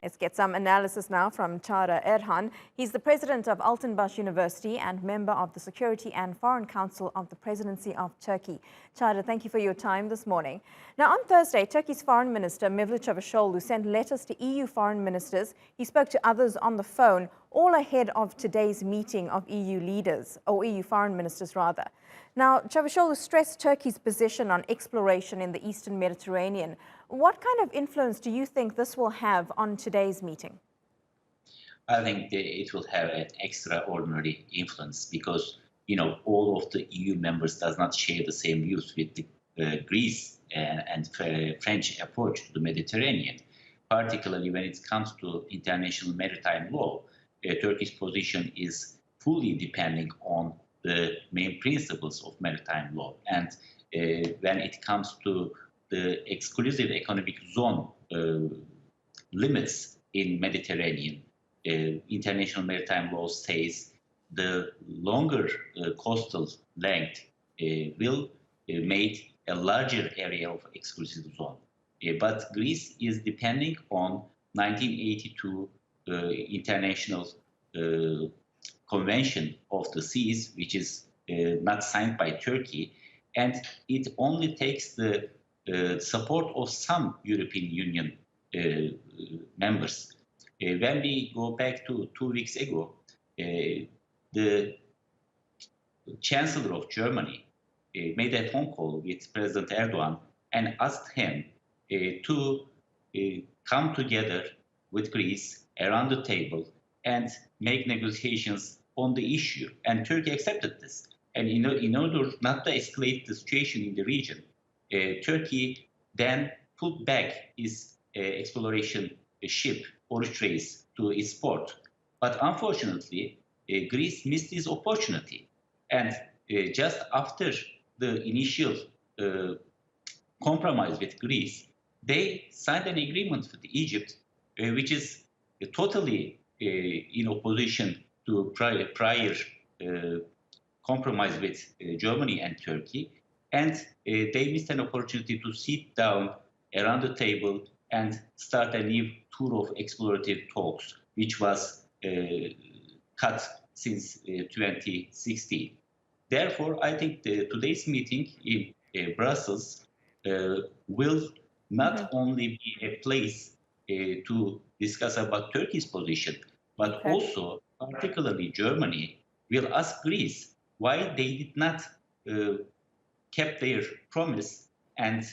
Let's get some analysis now from Çağrı Erhan. He's the president of Altinbas University and member of the Security and Foreign Council of the Presidency of Turkey. Çağrı, thank you for your time this morning. Now, on Thursday, Turkey's Foreign Minister Mevlut Çavuşoğlu sent letters to EU foreign ministers. He spoke to others on the phone, all ahead of today's meeting of EU leaders, or EU foreign ministers rather. Now, Çavuşoğlu stressed Turkey's position on exploration in the Eastern Mediterranean. What kind of influence do you think this will have on today's meeting? I think it will have an extraordinary influence because, all of the EU members does not share the same views with the Greece and French approach to the Mediterranean, particularly when it comes to international maritime law. Turkey's position is fully depending on the main principles of maritime law. And when it comes to the exclusive economic zone limits in Mediterranean, international maritime law says the longer coastal length will make a larger area of exclusive zone. But Greece is depending on 1982 international Convention of the Seas, which is not signed by Turkey, and it only takes the support of some European Union members. When we go back to 2 weeks ago, the Chancellor of Germany made a phone call with President Erdogan and asked him to come together with Greece around the table and make negotiations on the issue. And Turkey accepted this. And in order not to escalate the situation in the region, Turkey then put back its exploration ship, Oruc Reis, to its port. But unfortunately, Greece missed this opportunity. And just after the initial compromise with Greece, they signed an agreement with Egypt, which is totally in opposition to prior compromise with Germany and Turkey. And they missed an opportunity to sit down around the table and start a new tour of explorative talks, which was cut since 2016. Therefore, I think today's meeting in Brussels will not only be a place to discuss about Turkey's position, but also, particularly Germany, will ask Greece why they did not kept their promise and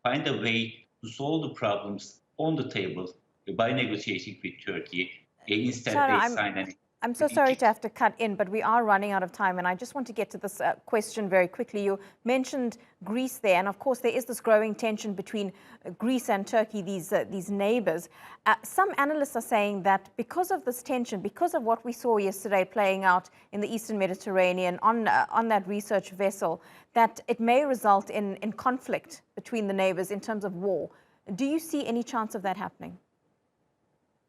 find a way to solve the problems on the table by negotiating with Turkey. Instead, they signed an I'm so sorry to have to cut in, but we are running out of time, and I just want to get to this question very quickly. You mentioned Greece there, and of course there is this growing tension between Greece and Turkey, these neighbors. Some analysts are saying that because of this tension, because of what we saw yesterday playing out in the Eastern Mediterranean on that research vessel, that it may result in conflict between the neighbors in terms of war. Do you see any chance of that happening?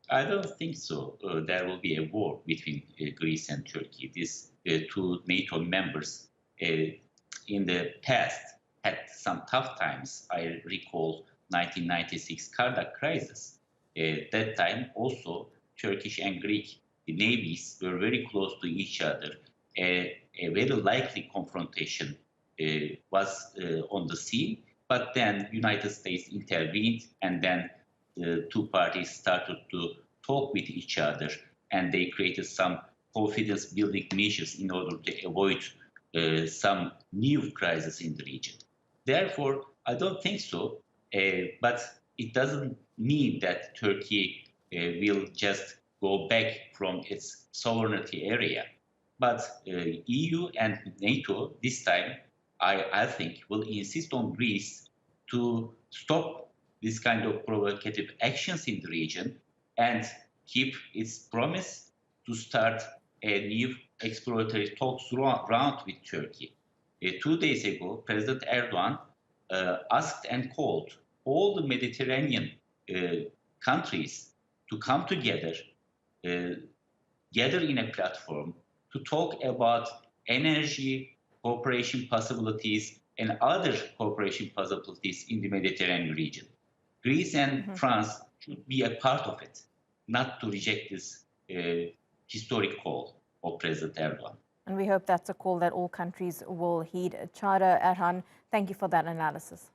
I don't think so. There will be a war between Greece and Turkey. These two NATO members in the past had some tough times. I recall 1996 Kardak crisis. That time also Turkish and Greek navies were very close to each other. A very likely confrontation was on the scene, but then United States intervened, and then the two parties started to talk with each other, and they created some confidence-building measures in order to avoid some new crisis in the region. Therefore, I don't think so, but it doesn't mean that Turkey will just go back from its sovereignty area. But EU and NATO this time, I think, will insist on Greece to stop this kind of provocative actions in the region and keep its promise to start a new exploratory talks round with Turkey. 2 days ago, President Erdogan asked and called all the Mediterranean countries to come together, gather in a platform to talk about energy cooperation possibilities and other cooperation possibilities in the Mediterranean region. Greece and France should be a part of it, not to reject this historic call of President Erdogan. And we hope that's a call that all countries will heed. Chara, Erhan, thank you for that analysis.